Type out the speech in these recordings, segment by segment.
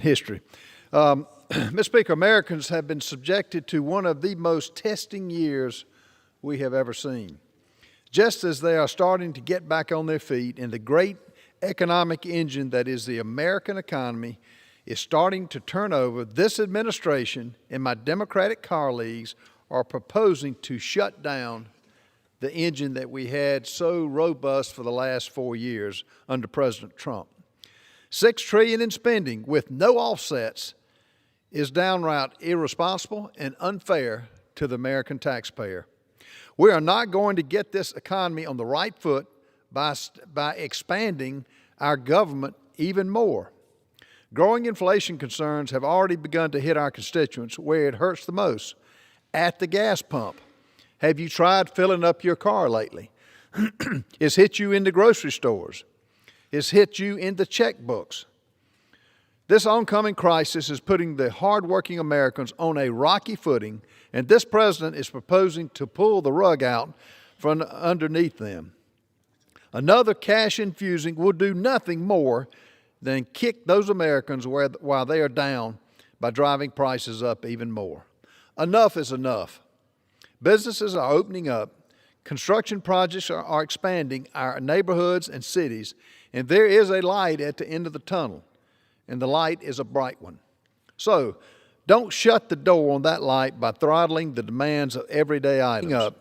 history. Mr. Speaker, Americans have been subjected to one of the most testing years we have ever seen. Just as they are starting to get back on their feet and the great economic engine that is the American economy is starting to turn over, this administration and my Democratic colleagues are proposing to shut down the engine that we had so robust for the last 4 years under President Trump. $6 trillion in spending with no offsets is downright irresponsible and unfair to the American taxpayer. We are not going to get this economy on the right foot by expanding our government even more. Growing inflation concerns have already begun to hit our constituents where it hurts the most, at the gas pump. Have you tried filling up your car lately? It's hit you in the grocery stores. It's hit you in the checkbooks. This oncoming crisis is putting the hardworking Americans on a rocky footing, and this president is proposing to pull the rug out from underneath them. Another cash infusing will do nothing more than kick those Americans while they are down by driving prices up even more. Enough is enough. Businesses are opening up. Construction projects are expanding our neighborhoods and cities, and there is a light at the end of the tunnel, and the light is a bright one. So, don't shut the door on that light by throttling the demands of everyday items.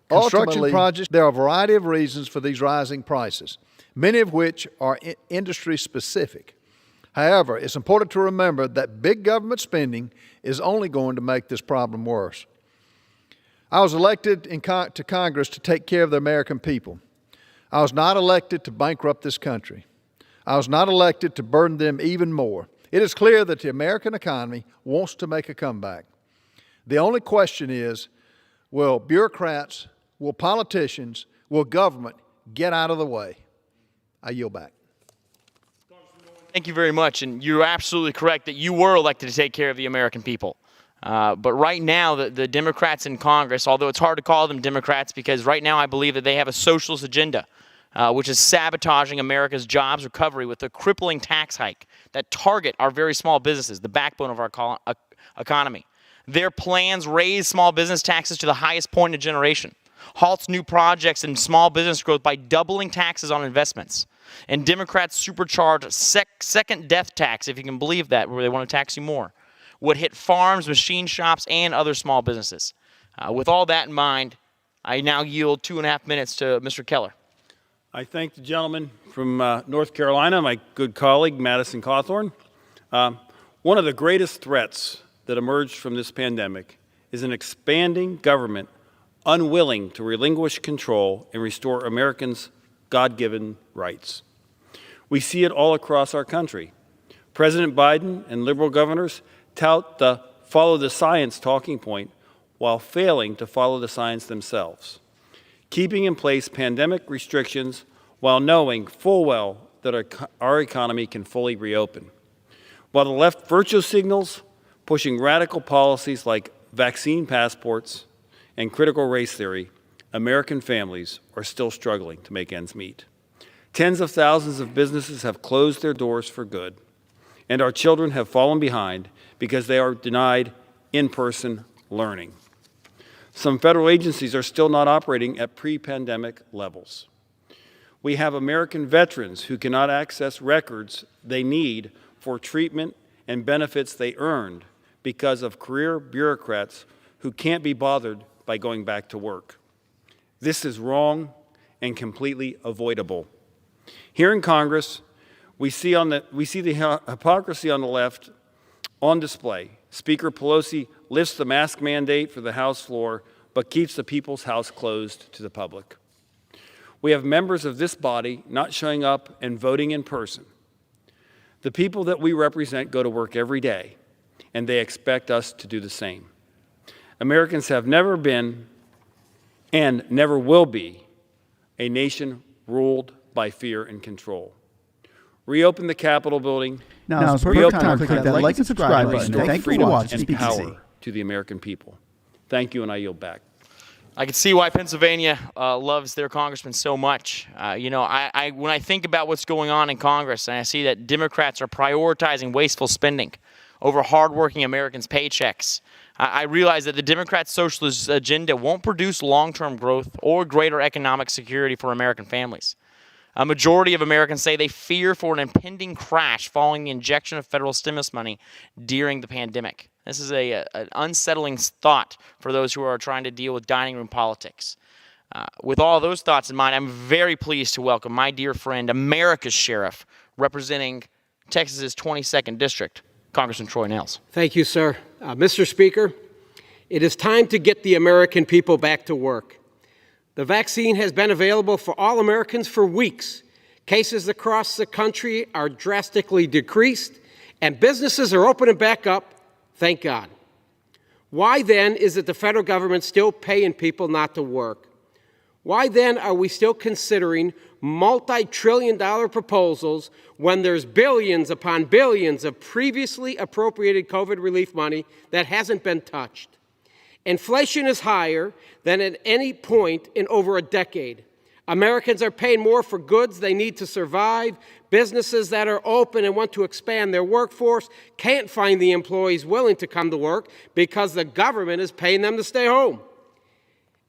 Construction projects, there are a variety of reasons for these rising prices, many of which are industry specific. However, it's important to remember that big government spending is only going to make this problem worse. I was elected to Congress to take care of the American people. I was not elected to bankrupt this country. I was not elected to burden them even more. It is clear that the American economy wants to make a comeback. The only question is, will bureaucrats, will politicians, will government get out of the way? I yield back. Thank you very much, and you're absolutely correct that you were elected to take care of the American people. But right now, the Democrats in Congress, although it's hard to call them Democrats because right now I believe that they have a socialist agenda, which is sabotaging America's jobs recovery with a crippling tax hike that target our very small businesses, the backbone of our economy. Their plans raise small business taxes to the highest point in a generation, halts new projects and small business growth by doubling taxes on investments. And Democrats supercharge second death tax, if you can believe that, where they want to tax you more, would hit farms, machine shops, and other small businesses. With all that in mind, I now yield 2.5 minutes to Mr. Keller. I thank the gentleman from North Carolina, my good colleague, Madison Cawthorn. One of the greatest threats that emerged from this pandemic is an expanding government unwilling to relinquish control and restore Americans' God-given rights. We see it all across our country. President Biden and liberal governors tout the follow the science talking point while failing to follow the science themselves, keeping in place pandemic restrictions while knowing full well that our economy can fully reopen. While the left virtue signals, pushing radical policies like vaccine passports and critical race theory, American families are still struggling to make ends meet. Tens of thousands of businesses have closed their doors for good, and our children have fallen behind because they are denied in-person learning. Some federal agencies are still not operating at pre-pandemic levels. We have American veterans who cannot access records they need for treatment and benefits they earned because of career bureaucrats who can't be bothered by going back to work. This is wrong and completely avoidable. Here in Congress, we see the hypocrisy on the left on display. Speaker Pelosi lifts the mask mandate for the House floor, but keeps the People's House closed to the public. We have members of this body not showing up and voting in person. The people that we represent go to work every day, and they expect us to do the same. Americans have never been and never will be a nation ruled by fear and control. Reopen the Capitol building. Now is perfect time to click that like and subscribe button. Thank you for watching and power to the American people. Thank you, and I yield back. I can see why Pennsylvania loves their congressman so much. When I think about what's going on in Congress and I see that Democrats are prioritizing wasteful spending over hardworking Americans' paychecks, I realize that the Democrats' socialist agenda won't produce long-term growth or greater economic security for American families. A majority of Americans say they fear for an impending crash following the injection of federal stimulus money during the pandemic. This is an unsettling thought for those who are trying to deal with dining room politics. With all those thoughts in mind, I'm very pleased to welcome my dear friend, America's Sheriff, representing Texas's 22nd District, Congressman Troy Nehls. Thank you, sir. Mr. Speaker, it is time to get the American people back to work. The vaccine has been available for all Americans for weeks. Cases across the country are drastically decreased, and businesses are opening back up, thank God. Why then is it the federal government still paying people not to work? Why then are we still considering multi-trillion-dollar proposals when there's billions upon billions of previously appropriated COVID relief money that hasn't been touched? Inflation is higher than at any point in over a decade. Americans are paying more for goods they need to survive. Businesses that are open and want to expand their workforce can't find the employees willing to come to work because the government is paying them to stay home.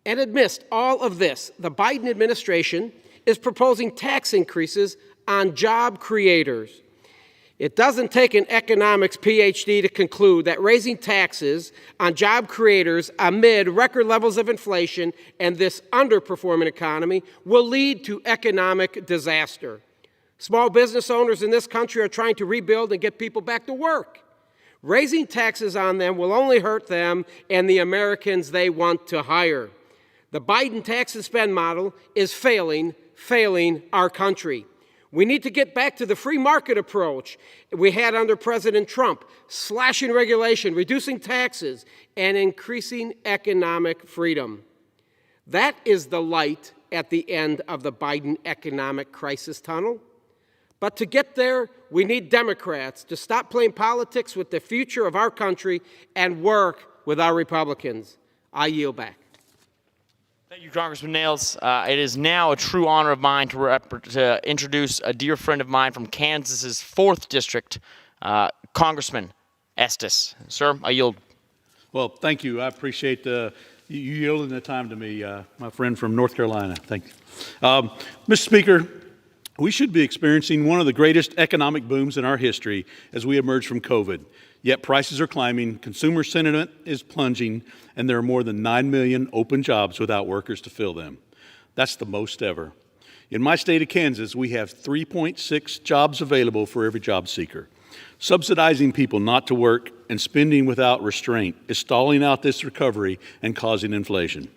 And amidst all of this, the Biden administration is proposing tax increases on job creators. It doesn't take an economics PhD to conclude that raising taxes on job creators amid record levels of inflation and this underperforming economy will lead to economic disaster. Small business owners in this country are trying to rebuild and get people back to work. Raising taxes on them will only hurt them and the Americans they want to hire. The Biden tax and spend model is failing our country. We need to get back to the free market approach we had under President Trump, slashing regulation, reducing taxes, and increasing economic freedom. That is the light at the end of the Biden economic crisis tunnel. But to get there, we need Democrats to stop playing politics with the future of our country and work with our Republicans. I yield back. Thank you, Congressman Nehls. It is now a true honor of mine to introduce a dear friend of mine from Kansas's 4th District, Congressman Estes. Sir, I yield. Well, thank you. I appreciate you yielding the time to me, my friend from North Carolina. Thank you. Mr. Speaker, we should be experiencing one of the greatest economic booms in our history as we emerge from COVID. Yet prices are climbing, consumer sentiment is plunging, and there are more than 9 million open jobs without workers to fill them. That's the most ever. In my state of Kansas, we have 3.6 jobs available for every job seeker. Subsidizing people not to work and spending without restraint is stalling out this recovery and causing inflation.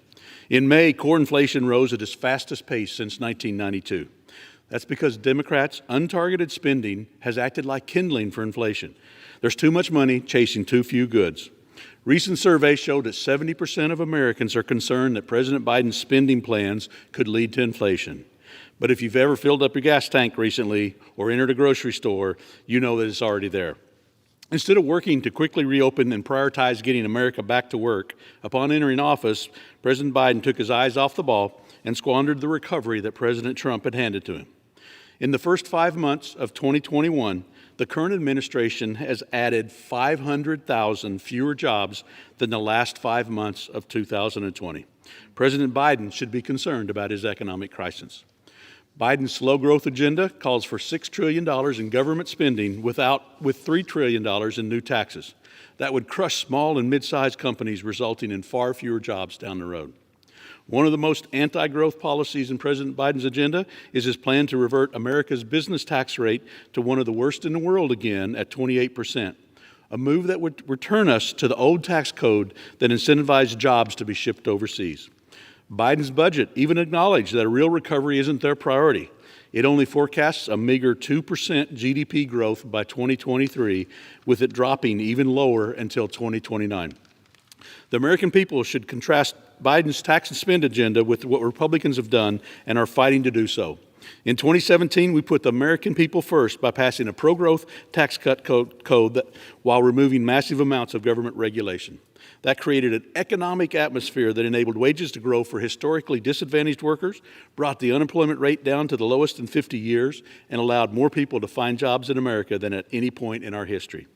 In May, core inflation rose at its fastest pace since 1992. That's because Democrats' untargeted spending has acted like kindling for inflation. There's too much money chasing too few goods. Recent surveys showed that 70% of Americans are concerned that President Biden's spending plans could lead to inflation. But if you've ever filled up your gas tank recently or entered a grocery store, you know that it's already there. Instead of working to quickly reopen and prioritize getting America back to work, upon entering office, President Biden took his eyes off the ball and squandered the recovery that President Trump had handed to him. In the first 5 months of 2021, the current administration has added 500,000 fewer jobs than the last 5 months of 2020. President Biden should be concerned about his economic crisis. Biden's slow growth agenda calls for $6 trillion in government spending with $3 trillion in new taxes. That would crush small and mid-sized companies, resulting in far fewer jobs down the road. One of the most anti-growth policies in President Biden's agenda is his plan to revert America's business tax rate to one of the worst in the world again at 28%, a move that would return us to the old tax code that incentivized jobs to be shipped overseas. Biden's budget even acknowledged that a real recovery isn't their priority. It only forecasts a meager 2% GDP growth by 2023, with it dropping even lower until 2029. The American people should contrast Biden's tax and spend agenda with what Republicans have done and are fighting to do so. In 2017, we put the American people first by passing a pro-growth tax cut code while removing massive amounts of government regulation. That created an economic atmosphere that enabled wages to grow for historically disadvantaged workers, brought the unemployment rate down to the lowest in 50 years, and allowed more people to find jobs in America than at any point in our history.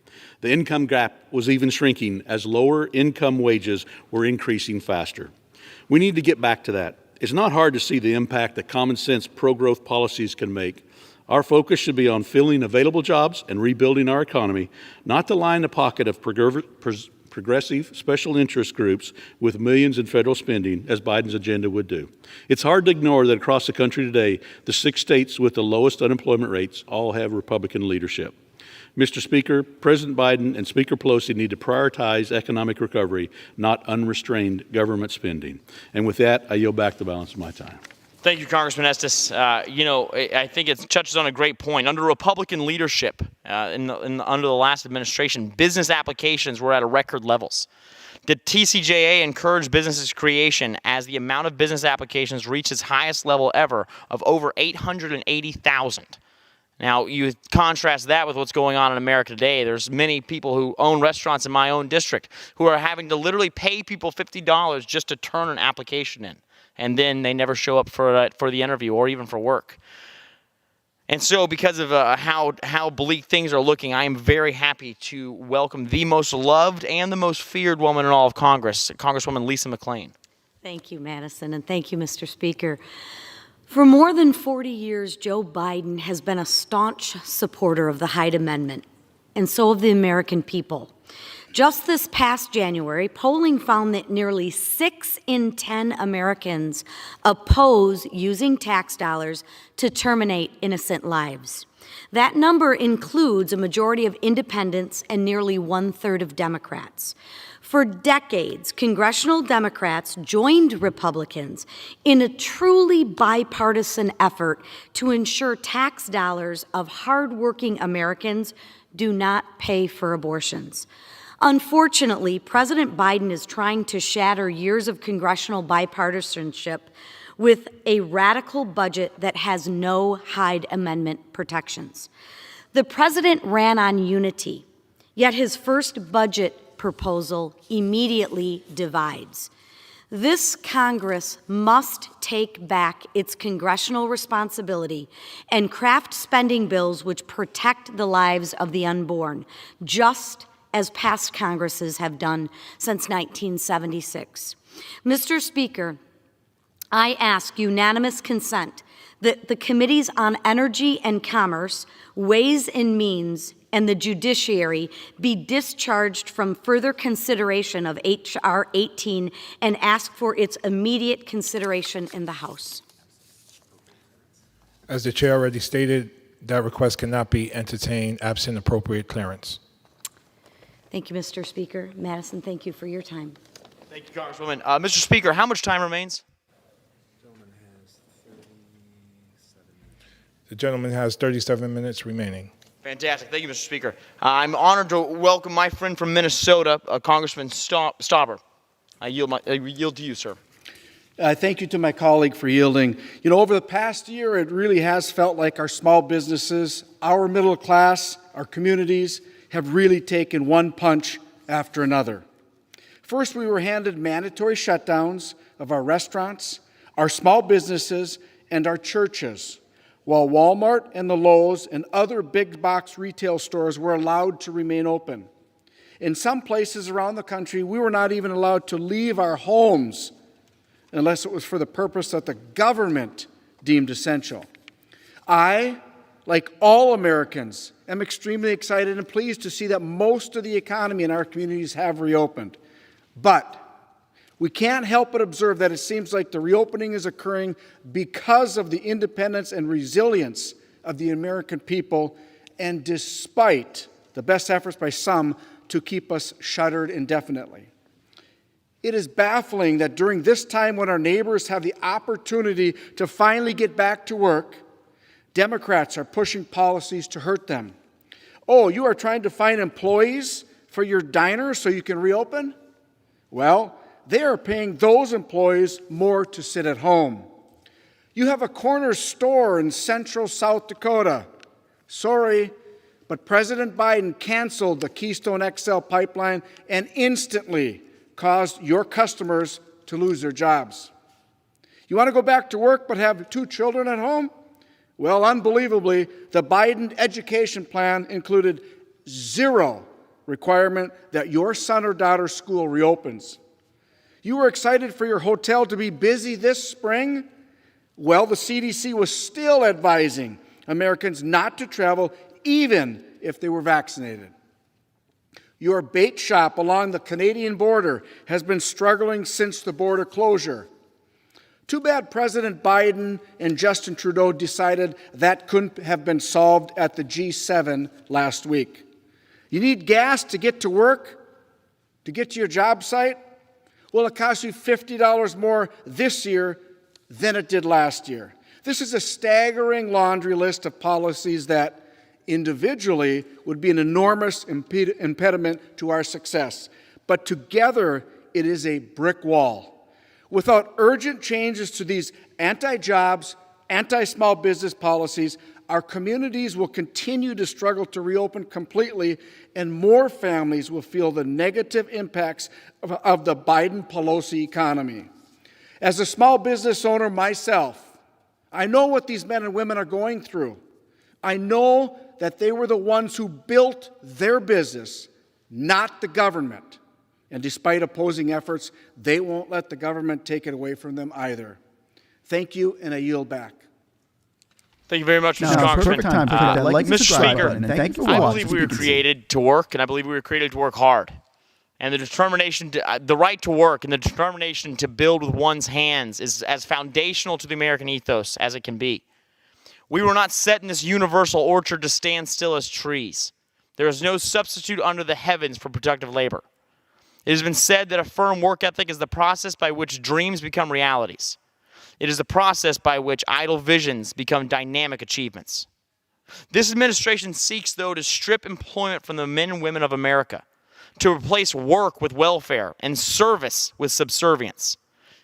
The income gap was even shrinking as lower income wages were increasing faster. We need to get back to that. It's not hard to see the impact that common sense pro-growth policies can make. Our focus should be on filling available jobs and rebuilding our economy, not to line the pocket of progressive special interest groups with millions in federal spending, as Biden's agenda would do. It's hard to ignore that across the country today, the 6 states with the lowest unemployment rates all have Republican leadership. Mr. Speaker, President Biden and Speaker Pelosi need to prioritize economic recovery, not unrestrained government spending. And with that, I yield back the balance of my time. Thank you, Congressman Estes. I think it touches on a great point. Under Republican leadership, under the last administration, business applications were at a record levels. The TCJA encouraged businesses creation as the amount of business applications reached its highest level ever of over 880,000. Now, you contrast that with what's going on in America today. There's many people who own restaurants in my own district who are having to literally pay people $50 just to turn an application in. And then they never show up for the interview or even for work. And so because of how bleak things are looking, I am very happy to welcome the most loved and the most feared woman in all of Congress, Congresswoman Lisa McClain. Thank you, Madison, and thank you, Mr. Speaker. For more than 40 years, Joe Biden has been a staunch supporter of the Hyde Amendment, and so have the American people. Just this past January, polling found that nearly 6 in 10 Americans oppose using tax dollars to terminate innocent lives. That number includes a majority of independents and nearly 1/3 of Democrats. For decades, congressional Democrats joined Republicans in a truly bipartisan effort to ensure tax dollars of hardworking Americans do not pay for abortions. Unfortunately, President Biden is trying to shatter years of congressional bipartisanship with a radical budget that has no Hyde Amendment protections. The president ran on unity, yet his first budget proposal immediately divides. This Congress must take back its congressional responsibility and craft spending bills which protect the lives of the unborn, just as past Congresses have done since 1976. Mr. Speaker, I ask unanimous consent that the Committees on Energy and Commerce, Ways and Means, and the Judiciary be discharged from further consideration of H.R. 18 and ask for its immediate consideration in the House. As the chair already stated, that request cannot be entertained absent appropriate clearance. Thank you, Mr. Speaker. Madison, thank you for your time. Thank you, Congresswoman. Mr. Speaker, how much time remains? The gentleman has 37 minutes remaining. Fantastic. Thank you, Mr. Speaker. I'm honored to welcome my friend from Minnesota, Congressman Stauber. I yield to you, sir. Thank you to my colleague for yielding. You know, over the past year, it really has felt like our small businesses, our middle class, our communities have really taken one punch after another. First, we were handed mandatory shutdowns of our restaurants, our small businesses, and our churches, while Walmart and the Lowe's and other big box retail stores were allowed to remain open. In some places around the country, we were not even allowed to leave our homes unless it was for the purpose that the government deemed essential. I, like all Americans, am extremely excited and pleased to see that most of the economy in our communities have reopened. But we can't help but observe that it seems like the reopening is occurring because of the independence and resilience of the American people, and despite the best efforts by some to keep us shuttered indefinitely. It is baffling that during this time when our neighbors have the opportunity to finally get back to work, Democrats are pushing policies to hurt them. Oh, you are trying to find employees for your diner so you can reopen? Well, they are paying those employees more to sit at home. You have a corner store in central South Dakota. Sorry, but President Biden canceled the Keystone XL pipeline and instantly caused your customers to lose their jobs. You want to go back to work but have 2 children at home? Well, unbelievably, the Biden education plan included 0 requirement that your son or daughter's school reopens. You were excited for your hotel to be busy this spring? Well, the CDC was still advising Americans not to travel even if they were vaccinated. Your bait shop along the Canadian border has been struggling since the border closure. Too bad President Biden and Justin Trudeau decided that couldn't have been solved at the G7 last week. You need gas to get to work, to get to your job site? Well, it costs you $50 more this year than it did last year. This is a staggering laundry list of policies that individually would be an enormous impediment to our success. But together, it is a brick wall. Without urgent changes to these anti-jobs, anti-small business policies, our communities will continue to struggle to reopen completely, and more families will feel the negative impacts of the Biden-Pelosi economy. As a small business owner myself, I know what these men and women are going through. I know that they were the ones who built their business, not the government. And despite opposing efforts, they won't let the government take it away from them either. Thank you, and I yield back. Thank you very much, Mr. Congressman. Perfect time for that. Mr. Speaker, thank you for I watching. believe we were created to work, and I believe we were created to work hard. And the determination, the right to work and the determination to build with one's hands is as foundational to the American ethos as it can be. We were not set in this universal orchard to stand still as trees. There is no substitute under the heavens for productive labor. It has been said that a firm work ethic is the process by which dreams become realities. It is the process by which idle visions become dynamic achievements. This administration seeks, though, to strip employment from the men and women of America, to replace work with welfare and service with subservience.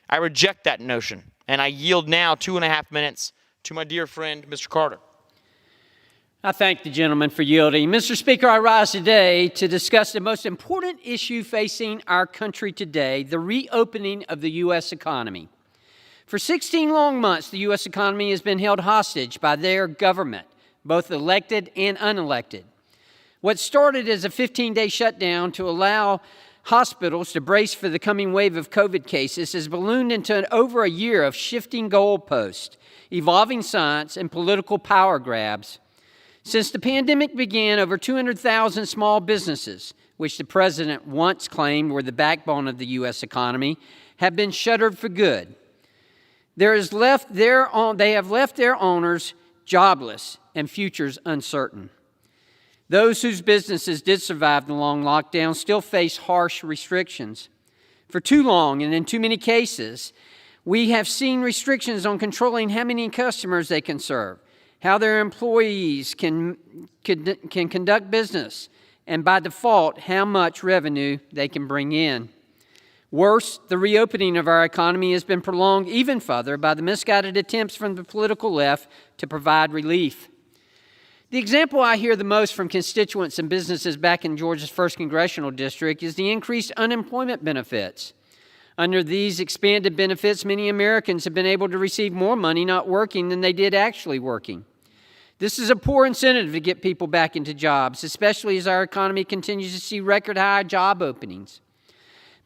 I reject that notion, and I yield now 2.5 minutes to my dear friend, Mr. Carter. I thank the gentleman for yielding. Mr. Speaker, I rise today to discuss the most important issue facing our country today, the reopening of the U.S. economy. For 16 long months, the U.S. economy has been held hostage by their government, both elected and unelected. What started as a 15-day shutdown to allow hospitals to brace for the coming wave of COVID cases has ballooned into over a year of shifting goalposts, evolving science, and political power grabs. Since the pandemic began, over 200,000 small businesses, which the president once claimed were the backbone of the U.S. economy, have been shuttered for good. They have left their owners jobless and futures uncertain. Those whose businesses did survive the long lockdown still face harsh restrictions. For too long, and in too many cases, we have seen restrictions on controlling how many customers they can serve, how their employees can conduct business, and by default, how much revenue they can bring in. Worse, the reopening of our economy has been prolonged even further by the misguided attempts from the political left to provide relief. The example I hear the most from constituents and businesses back in Georgia's 1st Congressional District is the increased unemployment benefits. Under these expanded benefits, many Americans have been able to receive more money not working than they did actually working. This is a poor incentive to get people back into jobs, especially as our economy continues to see record-high job openings.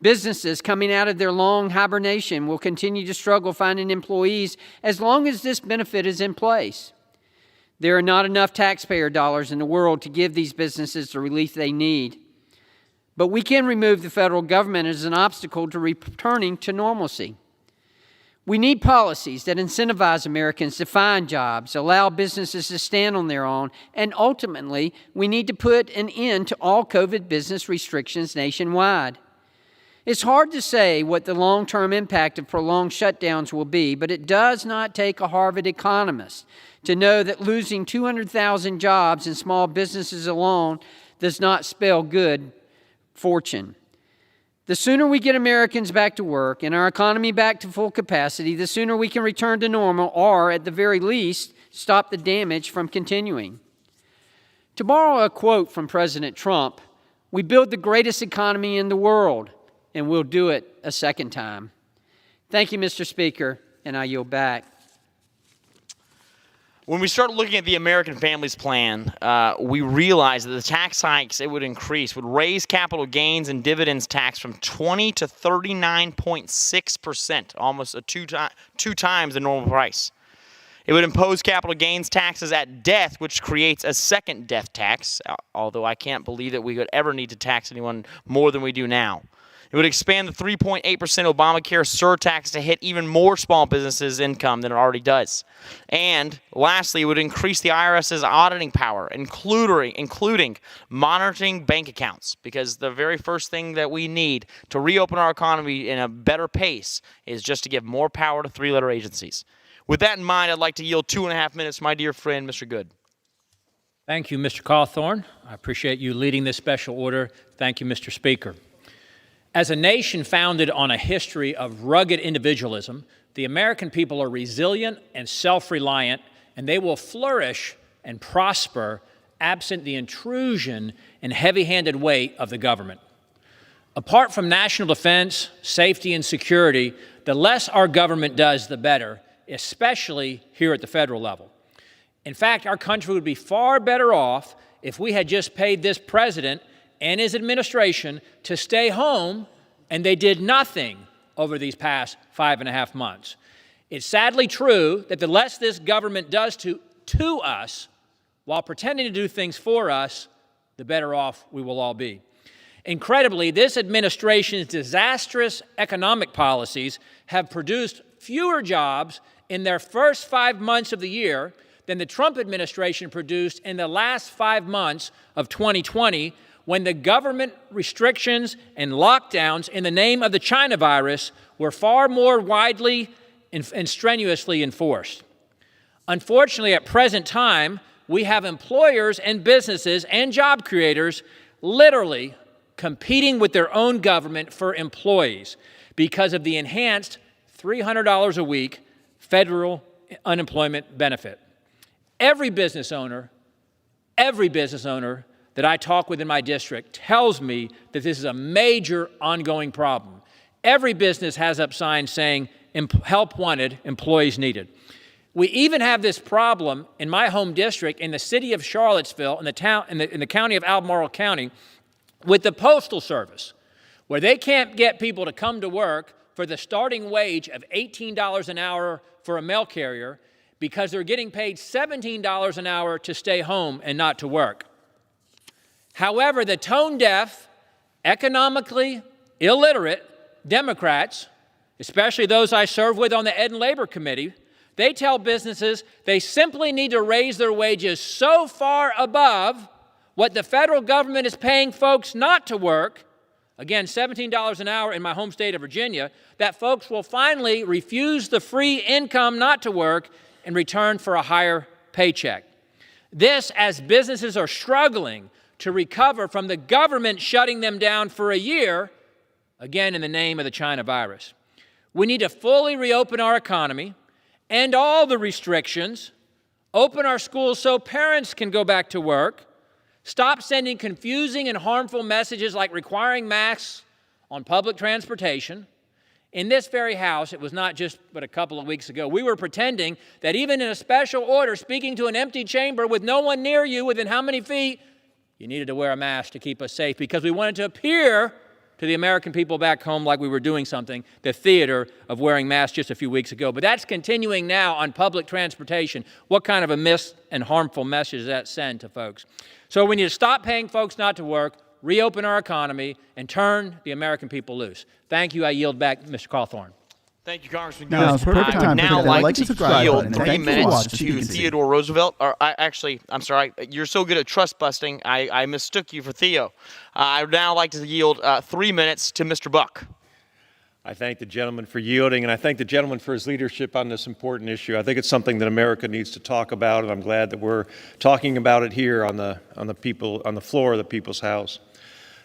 Businesses coming out of their long hibernation will continue to struggle finding employees as long as this benefit is in place. There are not enough taxpayer dollars in the world to give these businesses the relief they need. But we can remove the federal government as an obstacle to returning to normalcy. We need policies that incentivize Americans to find jobs, allow businesses to stand on their own, and ultimately, we need to put an end to all COVID business restrictions nationwide. It's hard to say what the long-term impact of prolonged shutdowns will be, but it does not take a Harvard economist to know that losing 200,000 jobs in small businesses alone does not spell good fortune. The sooner we get Americans back to work and our economy back to full capacity, the sooner we can return to normal or, at the very least, stop the damage from continuing. To borrow a quote from President Trump, we build the greatest economy in the world, and we'll do it a second time. Thank you, Mr. Speaker, and I yield back. When we start looking at the American Families Plan, we realize that the tax hikes it would increase would raise capital gains and dividends tax from 20 to 39.6%, almost two times the normal price. It would impose capital gains taxes at death, which creates a second death tax, although I can't believe that we could ever need to tax anyone more than we do now. It would expand the 3.8% Obamacare surtax to hit even more small businesses' income than it already does. And lastly, it would increase the IRS's auditing power, including monitoring bank accounts, because the very first thing that we need to reopen our economy in a better pace is just to give more power to three-letter agencies. With that in mind, I'd like to yield 2.5 minutes to my dear friend, Mr. Good. Thank you, Mr. Cawthorn. I appreciate you leading this special order. Thank you, Mr. Speaker. As a nation founded on a history of rugged individualism, the American people are resilient and self-reliant, and they will flourish and prosper absent the intrusion and heavy-handed weight of the government. Apart from national defense, safety, and security, the less our government does, the better, especially here at the federal level. In fact, our country would be far better off if we had just paid this president and his administration to stay home, and they did nothing over these past 5.5 months. It's sadly true that the less this government does to us while pretending to do things for us, the better off we will all be. Incredibly, this administration's disastrous economic policies have produced fewer jobs in their first 5 months of the year than the Trump administration produced in the last 5 months of 2020, when the government restrictions and lockdowns in the name of the China virus were far more widely and strenuously enforced. Unfortunately, at present time, we have employers and businesses and job creators literally competing with their own government for employees because of the enhanced $300 a week federal unemployment benefit. Every business owner that I talk with in my district tells me that this is a major ongoing problem. Every business has up signs saying, help wanted, employees needed. We even have this problem in my home district in the city of Charlottesville, in the county of Albemarle County, with the Postal Service, where they can't get people to come to work for the starting wage of $18 an hour for a mail carrier because they're getting paid $17 an hour to stay home and not to work. However, the tone-deaf, economically illiterate Democrats, especially those I serve with on the Ed and Labor Committee, they tell businesses they simply need to raise their wages so far above what the federal government is paying folks not to work, again, $17 an hour in my home state of Virginia, that folks will finally refuse the free income not to work in return for a higher paycheck. This, as businesses are struggling to recover from the government shutting them down for a year, again in the name of the China virus. We need to fully reopen our economy, end all the restrictions, open our schools so parents can go back to work, stop sending confusing and harmful messages like requiring masks on public transportation. In this very House, it was not just but a couple of weeks ago, we were pretending that even in a special order, speaking to an empty chamber with no one near you within how many feet, you needed to wear a mask to keep us safe because we wanted to appear to the American people back home like we were doing something, the theater of wearing masks just a few weeks ago. But that's continuing now on public transportation. What kind of a missed and harmful message does that send to folks? So we need to stop paying folks not to work, reopen our economy, and turn the American people loose. Thank you. I yield back, Mr. Cawthorn. Thank you, Congressman. Now it's perfect I time would for now people that like to to subscribe yield button. And 3 thank you for minutes watching to TVC. Theodore Roosevelt. I'm sorry. You're so good at trust busting, I mistook you for Theo. I would now like to yield 3 minutes to Mr. Buck. I thank the gentleman for yielding, and I thank the gentleman for his leadership on this important issue. I think it's something that America needs to talk about, and I'm glad that we're talking about it here on the floor of the People's House.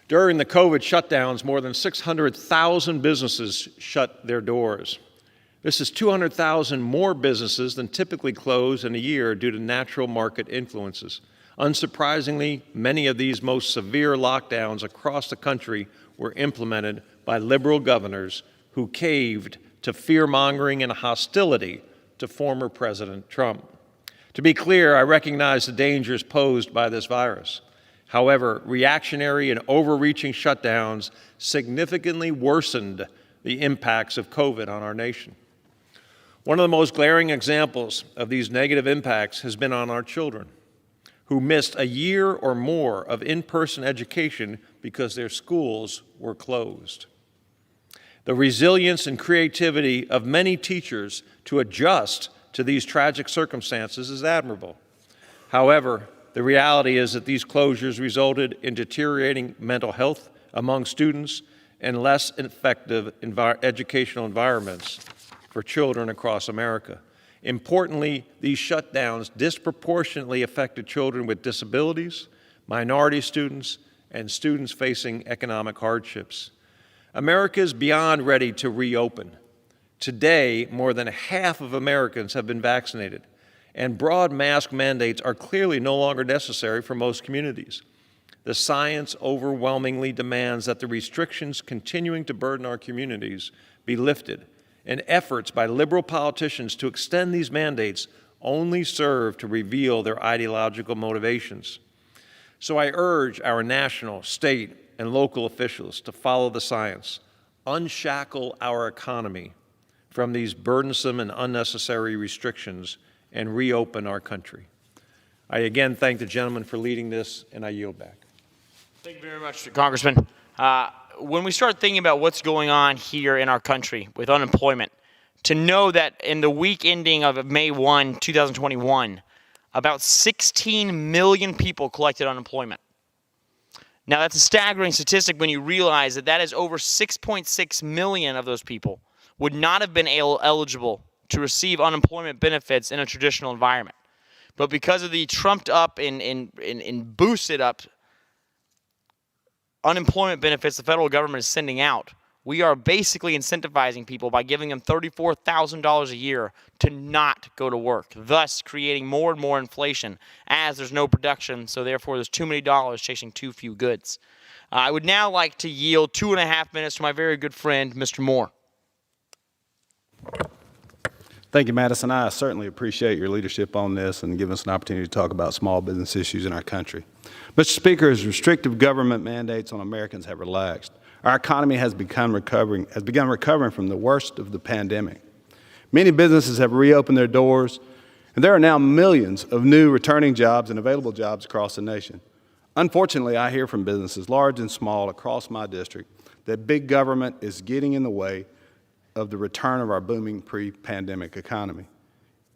During the COVID shutdowns, more than 600,000 businesses shut their doors. This is 200,000 more businesses than typically close in a year due to natural market influences. Unsurprisingly, many of these most severe lockdowns across the country were implemented by liberal governors who caved to fear-mongering and hostility to former President Trump. To be clear, I recognize the dangers posed by this virus. However, reactionary and overreaching shutdowns significantly worsened the impacts of COVID on our nation. One of the most glaring examples of these negative impacts has been on our children, who missed a year or more of in-person education because their schools were closed. The resilience and creativity of many teachers to adjust to these tragic circumstances is admirable. However, the reality is that these closures resulted in deteriorating mental health among students and less effective educational environments for children across America. Importantly, these shutdowns disproportionately affected children with disabilities, minority students, and students facing economic hardships. America is beyond ready to reopen. Today, more than half of Americans have been vaccinated, and broad mask mandates are clearly no longer necessary for most communities. The science overwhelmingly demands that the restrictions continuing to burden our communities be lifted, and efforts by liberal politicians to extend these mandates only serve to reveal their ideological motivations. So I urge our national, state, and local officials to follow the science, unshackle our economy from these burdensome and unnecessary restrictions, and reopen our country. I again thank the gentleman for leading this, and I yield back. Thank you very much, Congressman. When we start thinking about what's going on here in our country with unemployment, to know that in the week ending of May 1, 2021, about 16 million people collected unemployment. Now, that's a staggering statistic when you realize that that is over 6.6 million of those people would not have been eligible to receive unemployment benefits in a traditional environment. But because of the trumped up and boosted up unemployment benefits the federal government is sending out, we are basically incentivizing people by giving them $34,000 a year to not go to work, thus creating more and more inflation as there's no production, so therefore there's too many dollars chasing too few goods. I would now like to yield 2.5 minutes to my very good friend, Mr. Moore. Thank you, Madison. I certainly appreciate your leadership on this and giving us an opportunity to talk about small business issues in our country. Mr. Speaker, as restrictive government mandates on Americans have relaxed, our economy has begun recovering from the worst of the pandemic. Many businesses have reopened their doors, and there are now millions of new returning jobs and available jobs across the nation. Unfortunately, I hear from businesses, large and small, across my district, that big government is getting in the way of the return of our booming pre-pandemic economy.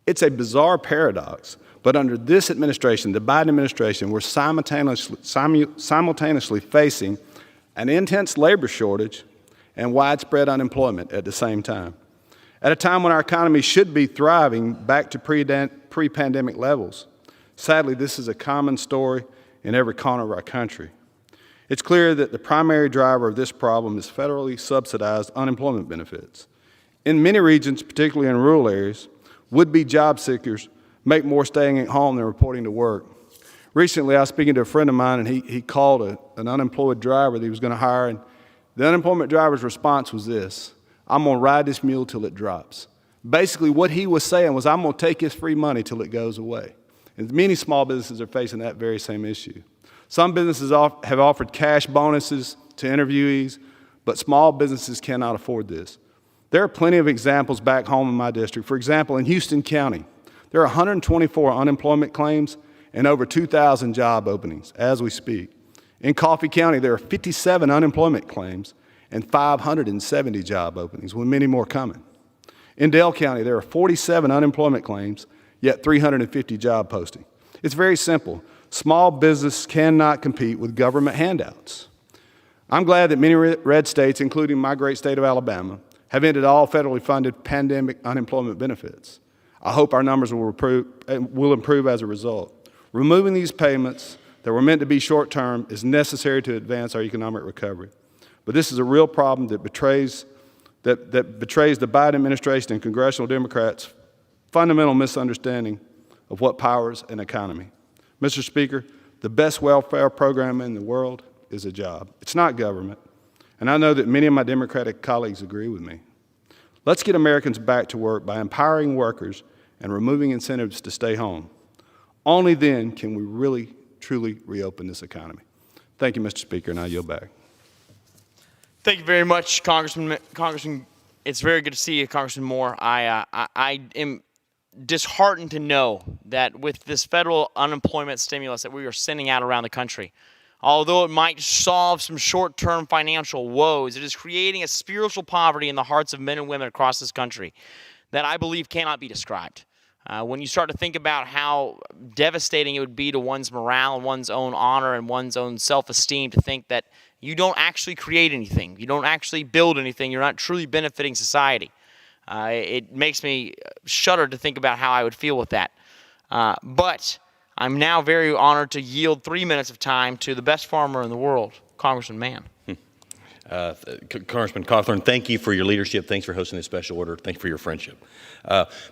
It's a bizarre paradox, but under this administration, the Biden administration, we're simultaneously facing an intense labor shortage and widespread unemployment at the same time. At a time when our economy should be thriving back to pre-pandemic levels, sadly, this is a common story in every corner of our country. It's clear that the primary driver of this problem is federally subsidized unemployment benefits. In many regions, particularly in rural areas, would-be job seekers make more staying at home than reporting to work. Recently, I was speaking to a friend of mine, and he called an unemployed driver that he was going to hire, and the unemployment driver's response was this: "I'm going to ride this mule till it drops." Basically, what he was saying was, "I'm going to take his free money till it goes away." And many small businesses are facing that very same issue. Some businesses have offered cash bonuses to interviewees, but small businesses cannot afford this. There are plenty of examples back home in my district. For example, in Houston County, there are 124 unemployment claims and over 2,000 job openings as we speak. In Coffee County, there are 57 unemployment claims and 570 job openings, with many more coming. In Dale County, there are 47 unemployment claims, yet 350 job postings. It's very simple. Small business cannot compete with government handouts. I'm glad that many red states, including my great state of Alabama, have ended all federally funded pandemic unemployment benefits. I hope our numbers will improve as a result. Removing these payments that were meant to be short-term is necessary to advance our economic recovery. But this is a real problem that betrays the Biden administration and congressional Democrats' fundamental misunderstanding of what powers an economy. Mr. Speaker, the best welfare program in the world is a job. It's not government. And I know that many of my Democratic colleagues agree with me. Let's get Americans back to work by empowering workers and removing incentives to stay home. Only then can we really, truly reopen this economy. Thank you, Mr. Speaker, and I yield back. Thank you very much, Congressman. It's very good to see you, Congressman Moore. I am disheartened to know that with this federal unemployment stimulus that we are sending out around the country, although it might solve some short-term financial woes, it is creating a spiritual poverty in the hearts of men and women across this country that I believe cannot be described. When you start to think about how devastating it would be to one's morale and one's own honor and one's own self-esteem to think that you don't actually create anything, you don't actually build anything, you're not truly benefiting society. It makes me shudder to think about how I would feel with that. But I'm now very honored to yield 3 minutes of time to the best farmer in the world, Congressman Mann. Congressman Cawthorn, thank you for your leadership. Thanks for hosting this special order. Thank you for your friendship.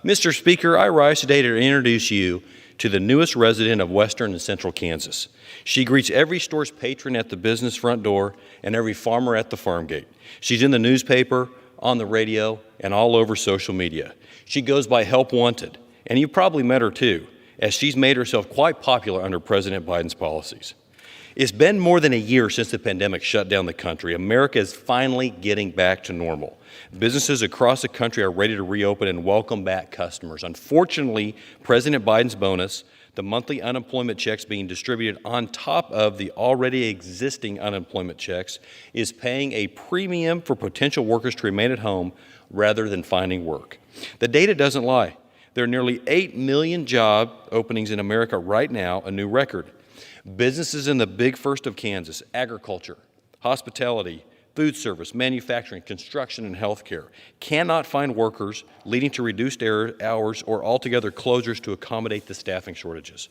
Mr. Speaker, I rise today to introduce you to the newest resident of Western and Central Kansas. She greets every store's patron at the business front door and every farmer at the farm gate. She's in the newspaper, on the radio, and all over social media. She goes by Help Wanted, and you probably met her too, as she's made herself quite popular under President Biden's policies. It's been more than a year since the pandemic shut down the country. America is finally getting back to normal. Businesses across the country are ready to reopen and welcome back customers. Unfortunately, President Biden's bonus, the monthly unemployment checks being distributed on top of the already existing unemployment checks, is paying a premium for potential workers to remain at home rather than finding work. The data doesn't lie. There are nearly 8 million job openings in America right now, a new record. Businesses in the Big First of Kansas, agriculture, hospitality, food service, manufacturing, construction, and healthcare, cannot find workers, leading to reduced hours or altogether closures to accommodate the staffing shortages.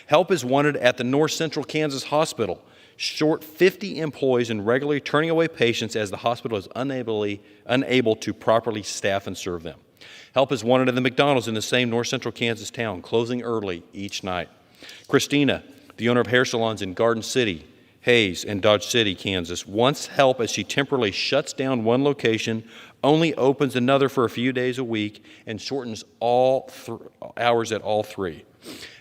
Help is wanted at the North Central Kansas Hospital, short 50 employees and regularly turning away patients as the hospital is unable to properly staff and serve them. Help is wanted at the McDonald's in the same North Central Kansas town, closing early each night. Christina, the owner of hair salons in Garden City, Hayes, and Dodge City, Kansas, wants help as she temporarily shuts down one location, only opens another for a few days a week, and shortens all hours at all three.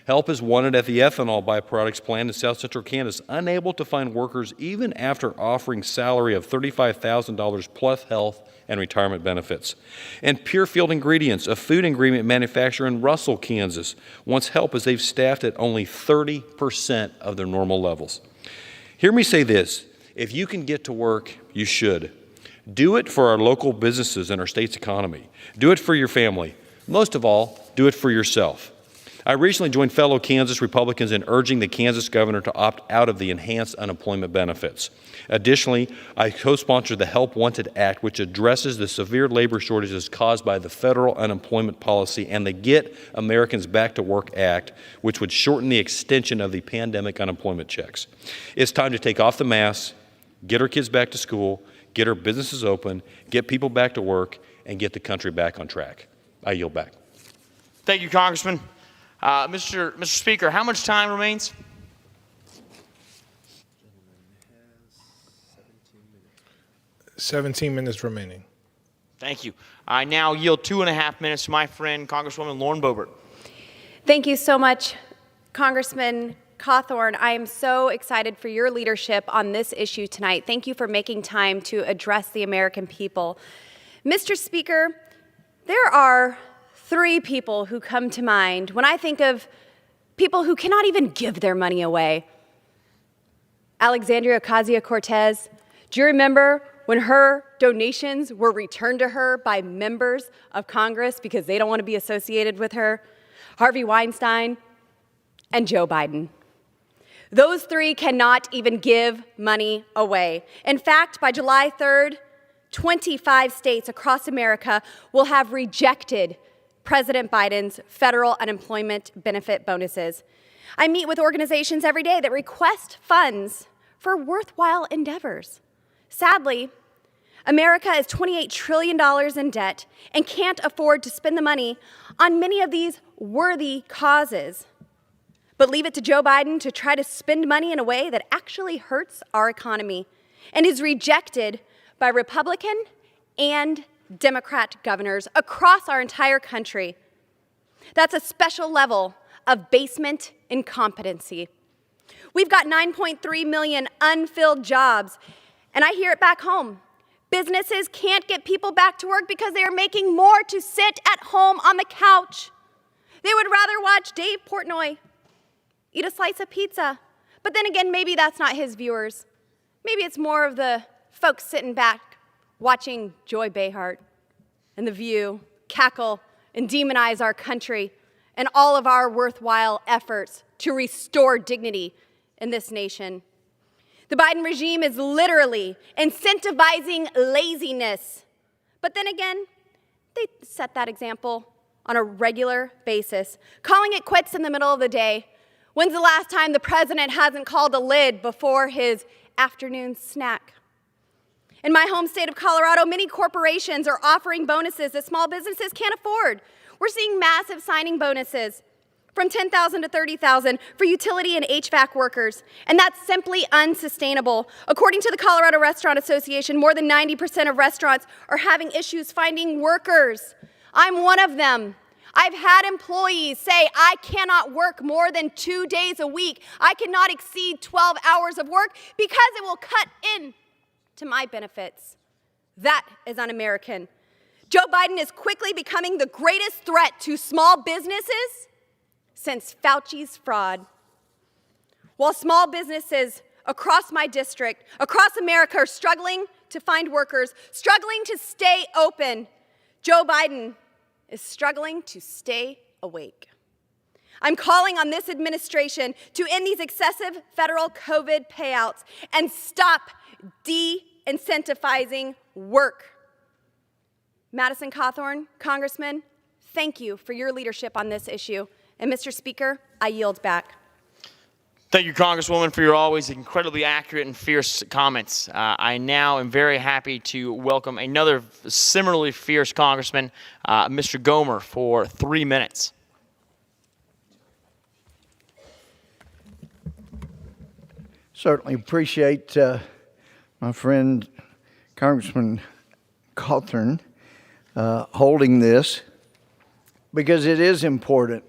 Help is wanted at the ethanol byproducts plant in South Central Kansas, unable to find workers even after offering salary of $35,000 plus health and retirement benefits. And Pure Field Ingredients, a food ingredient manufacturer in Russell, Kansas, wants help as they've staffed at only 30% of their normal levels. Hear me say this, if you can get to work, you should. Do it for our local businesses and our state's economy. Do it for your family. Most of all, do it for yourself. I recently joined fellow Kansas Republicans in urging the Kansas governor to opt out of the enhanced unemployment benefits. Additionally, I co-sponsored the Help Wanted Act, which addresses the severe labor shortages caused by the federal unemployment policy, and the Get Americans Back to Work Act, which would shorten the extension of the pandemic unemployment checks. It's time to take off the masks, get our kids back to school, get our businesses open, get people back to work, and get the country back on track. I yield back. Thank you, Congressman. Mr. Speaker, how much time remains? 17 minutes remaining. Thank you. I now yield 2.5 minutes to my friend, Congresswoman Lauren Boebert. Thank you so much, Congressman Cawthorn. I am so excited for your leadership on this issue tonight. Thank you for making time to address the American people. Mr. Speaker, there are 3 people who come to mind when I think of people who cannot even give their money away. Alexandria Ocasio-Cortez, do you remember when her donations were returned to her by members of Congress because they don't want to be associated with her? Harvey Weinstein and Joe Biden. Those 3 cannot even give money away. In fact, by July 3rd, 25 states across America will have rejected President Biden's federal unemployment benefit bonuses. I meet with organizations every day that request funds for worthwhile endeavors. Sadly, America is $28 trillion in debt and can't afford to spend the money on many of these worthy causes. But leave it to Joe Biden to try to spend money in a way that actually hurts our economy and is rejected by Republican and Democrat governors across our entire country. That's a special level of basement incompetency. We've got 9.3 million unfilled jobs, and I hear it back home. Businesses can't get people back to work because they are making more to sit at home on the couch. They would rather watch Dave Portnoy eat a slice of pizza. But then again, maybe that's not his viewers. Maybe it's more of the folks sitting back watching Joy Behar and The View cackle and demonize our country and all of our worthwhile efforts to restore dignity in this nation. The Biden regime is literally incentivizing laziness. But then again, they set that example on a regular basis, calling it quits in the middle of the day. When's the last time the president hasn't called a lid before his afternoon snack? In my home state of Colorado, many corporations are offering bonuses that small businesses can't afford. We're seeing massive signing bonuses from $10,000 to $30,000 for utility and HVAC workers, and that's simply unsustainable. According to the Colorado Restaurant Association, more than 90% of restaurants are having issues finding workers. I'm one of them. I've had employees say, I cannot work more than 2 days a week. I cannot exceed 12 hours of work because it will cut in to my benefits. That is un-American. Joe Biden is quickly becoming the greatest threat to small businesses since Fauci's fraud. While small businesses across my district, across America, are struggling to find workers, struggling to stay open, Joe Biden is struggling to stay awake. I'm calling on this administration to end these excessive federal COVID payouts and stop de-incentivizing work. Madison Cawthorn, Congressman, thank you for your leadership on this issue. And Mr. Speaker, I yield back. Thank you, Congresswoman, for your always incredibly accurate and fierce comments. I now am very happy to welcome another similarly fierce Congressman, Mr. Gomer, for 3 minutes. Certainly appreciate my friend Congressman Cawthorn holding this, because it is important.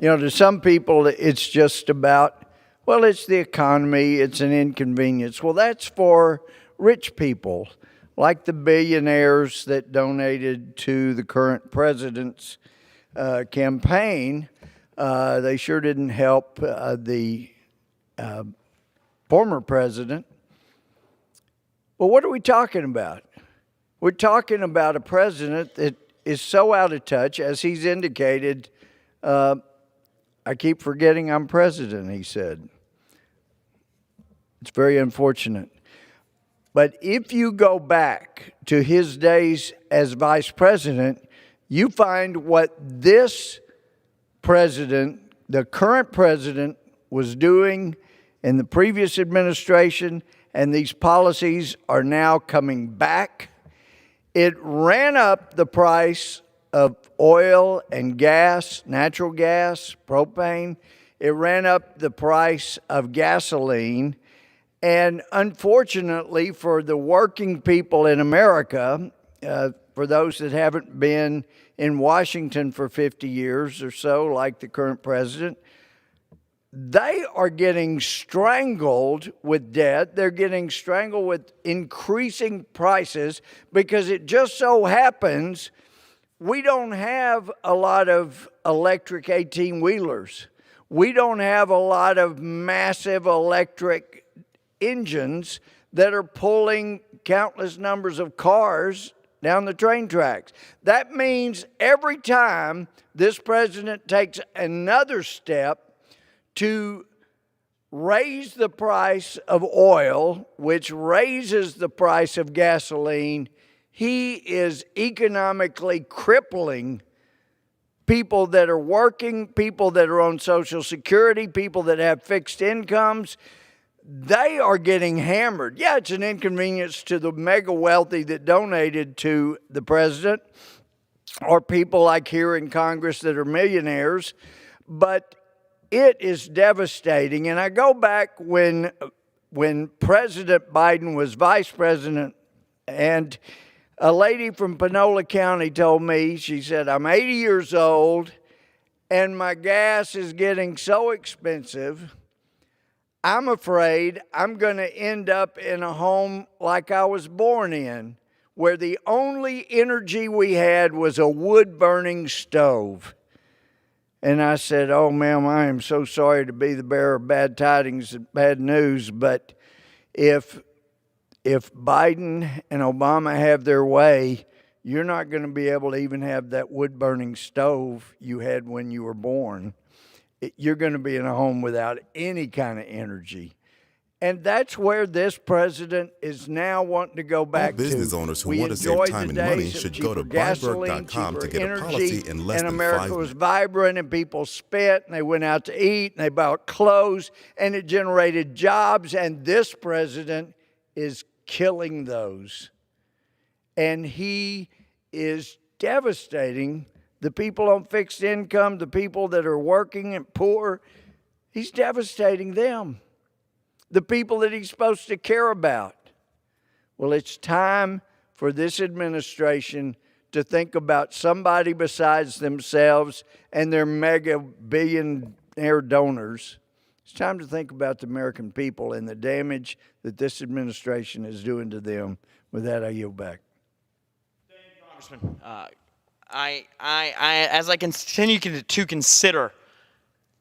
You know, to some people, it's just about, well, it's the economy, it's an inconvenience. Well, that's for rich people, like the billionaires that donated to the current president's campaign. They sure didn't help the former president. But what are we talking about? We're talking about a president that is so out of touch, as he's indicated. I keep forgetting I'm president, he said. It's very unfortunate. But if you go back to his days as vice president, you find what this president, the current president, was doing in the previous administration, and these policies are now coming back. It ran up the price of oil and gas, natural gas, propane. It ran up the price of gasoline. And unfortunately for the working people in America, for those that haven't been in Washington for 50 years or so, like the current president, they are getting strangled with debt. They're getting strangled with increasing prices because it just so happens we don't have a lot of electric 18-wheelers. We don't have a lot of massive electric engines that are pulling countless numbers of cars down the train tracks. That means every time this president takes another step to raise the price of oil, which raises the price of gasoline, he is economically crippling people that are working, people that are on Social Security, people that have fixed incomes, they are getting hammered. Yeah, it's an inconvenience to the mega wealthy that donated to the president, or people like here in Congress that are millionaires, but it is devastating. And I go back when President Biden was vice president, and a lady from Panola County told me, she said, I'm 80 years old and my gas is getting so expensive, I'm afraid I'm going to end up in a home like I was born in, where the only energy we had was a wood-burning stove. And I said, oh, ma'am, I am so sorry to be the bearer of bad tidings and bad news, but if Biden and Obama have their way, you're not going to be able to even have that wood-burning stove you had when you were born. You're going to be in a home without any kind of energy. And that's where this president is now wanting to go back to. Business owners who want to save time and money should go to Bloomberg.com to get a policy in less than 5 minutes. And America was vibrant, and people spent, and they went out to eat, and they bought clothes, and it generated jobs. And this president is killing those. And he is devastating the people on fixed income, the people that are working and poor. He's devastating them. The people that he's supposed to care about. Well, it's time for this administration to think about somebody besides themselves and their mega billionaire donors. It's time to think about the American people and the damage that this administration is doing to them. With that, I yield back. Congressman, as I continue to consider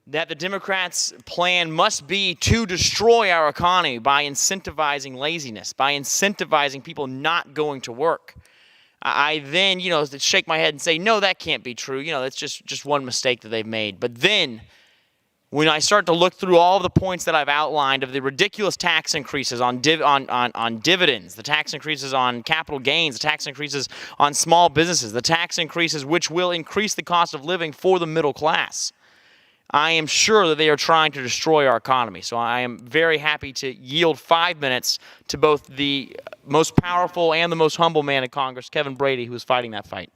that the Democrats' plan must be to destroy our economy by incentivizing laziness, by incentivizing people not going to work, I then, shake my head and say, no, that can't be true. That's just one mistake that they've made. But then, when I start to look through all the points that I've outlined of the ridiculous tax increases on dividends, the tax increases on capital gains, the tax increases on small businesses, the tax increases which will increase the cost of living for the middle class, I am sure that they are trying to destroy our economy. So I am very happy to yield 5 minutes to both the most powerful and the most humble man in Congress, Kevin Brady, who is fighting that fight.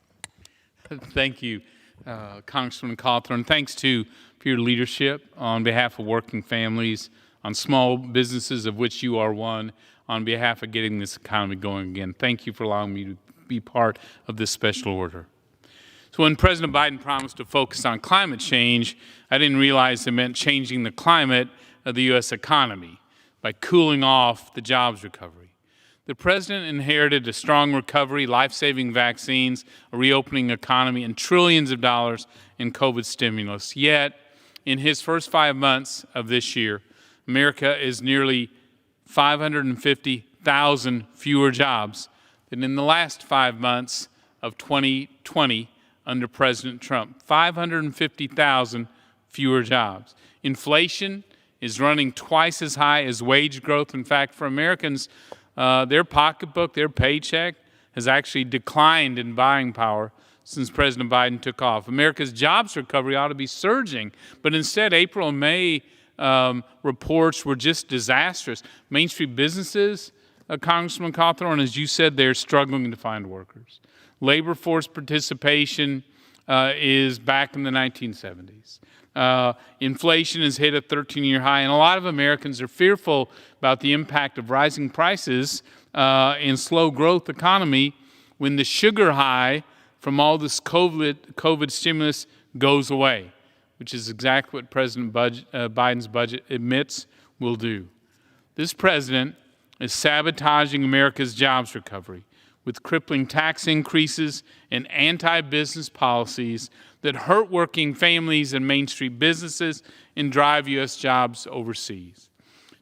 Thank you, Congressman Cawthorn. Thanks for your leadership on behalf of working families, on small businesses, of which you are one, on behalf of getting this economy going again. Thank you for allowing me to be part of this special order. So when President Biden promised to focus on climate change, I didn't realize it meant changing the climate of the U.S. economy by cooling off the jobs recovery. The president inherited a strong recovery, life-saving vaccines, a reopening economy, and trillions of dollars in COVID stimulus. Yet, in his first 5 months of this year, America is nearly 550,000 fewer jobs than in the last 5 months of 2020 under President Trump. 550,000 fewer jobs. Inflation is running twice as high as wage growth. In fact, for Americans, their pocketbook, their paycheck has actually declined in buying power since President Biden took off. America's jobs recovery ought to be surging, but instead April and May reports were just disastrous. Main Street businesses, Congressman Cawthorn, as you said, they're struggling to find workers. Labor force participation is back in the 1970s. Inflation has hit a 13-year high, and a lot of Americans are fearful about the impact of rising prices in slow growth economy when the sugar high from all this COVID stimulus goes away, which is exactly what President Biden's budget admits will do. This president is sabotaging America's jobs recovery with crippling tax increases and anti-business policies that hurt working families and Main Street businesses and drive U.S. jobs overseas.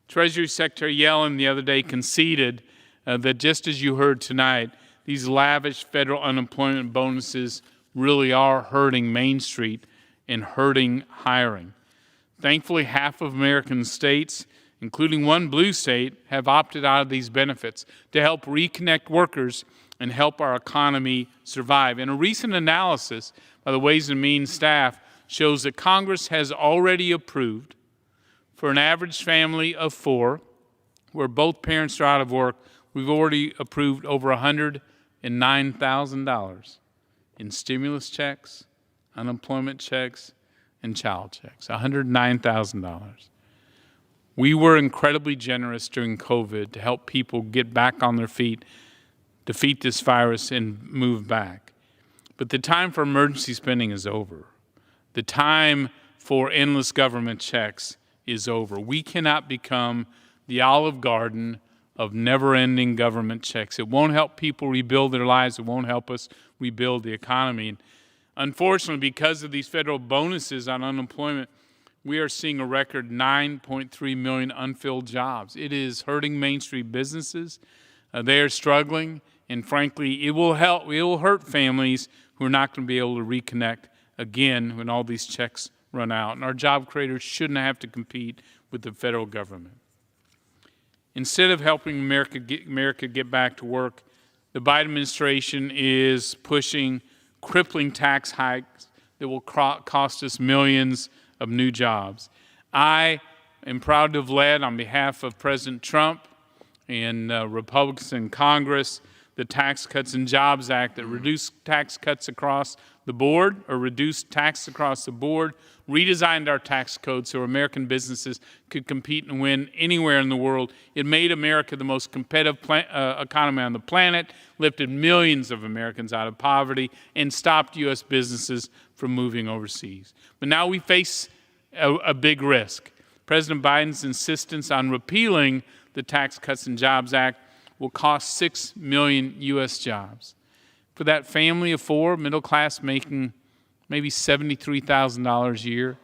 Treasury Secretary Yellen the other day conceded that just as you heard tonight, these lavish federal unemployment bonuses really are hurting Main Street and hurting hiring. Thankfully, half of American states including one blue state, have opted out of these benefits to help reconnect workers and help our economy survive. And a recent analysis by the Ways and Means staff shows that Congress has already approved, for an average family of 4, where both parents are out of work, we've already approved over $109,000 in stimulus checks, unemployment checks, and child checks. $109,000. We were incredibly generous during COVID to help people get back on their feet, defeat this virus, and move back. But the time for emergency spending is over. The time for endless government checks is over. We cannot become the Olive Garden of never-ending government checks. It won't help people rebuild their lives. It won't help us rebuild the economy. And unfortunately, because of these federal bonuses on unemployment, we are seeing a record 9.3 million unfilled jobs. It is hurting Main Street businesses. They are struggling, and frankly, it will hurt families who are not going to be able to reconnect again when all these checks run out. And our job creators shouldn't have to compete with the federal government. Instead of helping America get back to work, the Biden administration is pushing crippling tax hikes that will cost us millions of new jobs. I am proud to have led, on behalf of President Trump and Republicans in Congress, the Tax Cuts and Jobs Act that reduced tax cuts across the board, or reduced tax across the board, redesigned our tax code so American businesses could compete and win anywhere in the world. It made America the most competitive economy on the planet, lifted millions of Americans out of poverty, and stopped U.S. businesses from moving overseas. But now we face a big risk. President Biden's insistence on repealing the Tax Cuts and Jobs Act will cost 6 million U.S. jobs. For that family of 4, middle class, making maybe $73,000 a year,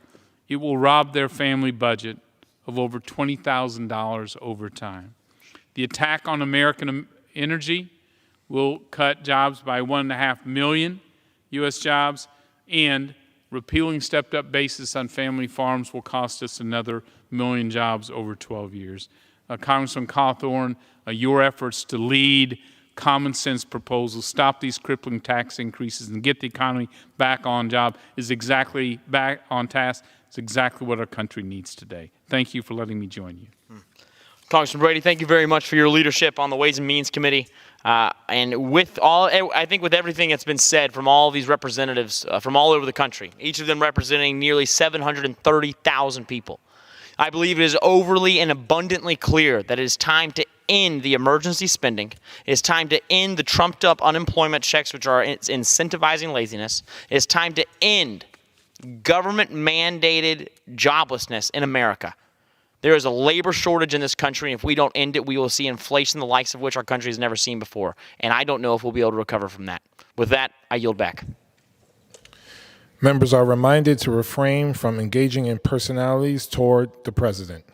it will rob their family budget of over $20,000 over time. The attack on American energy will cut jobs by 1.5 million U.S. jobs, and repealing stepped-up basis on family farms will cost us another 1 million jobs over 12 years. Congressman Cawthorn, your efforts to lead common sense proposals, stop these crippling tax increases, and get the economy back on job is exactly back on task. It's exactly what our country needs today. Thank you for letting me join you. Congressman Brady, thank you very much for your leadership on the Ways and Means Committee. And with I think with everything that's been said from all these representatives from all over the country, each of them representing nearly 730,000 people, I believe it is overly and abundantly clear that it is time to end the emergency spending. It is time to end the trumped-up unemployment checks, which are incentivizing laziness. It is time to end government-mandated joblessness in America. There is a labor shortage in this country, and if we don't end it, we will see inflation the likes of which our country has never seen before. And I don't know if we'll be able to recover from that. With that, I yield back. Members are reminded to refrain from engaging in personalities toward the president.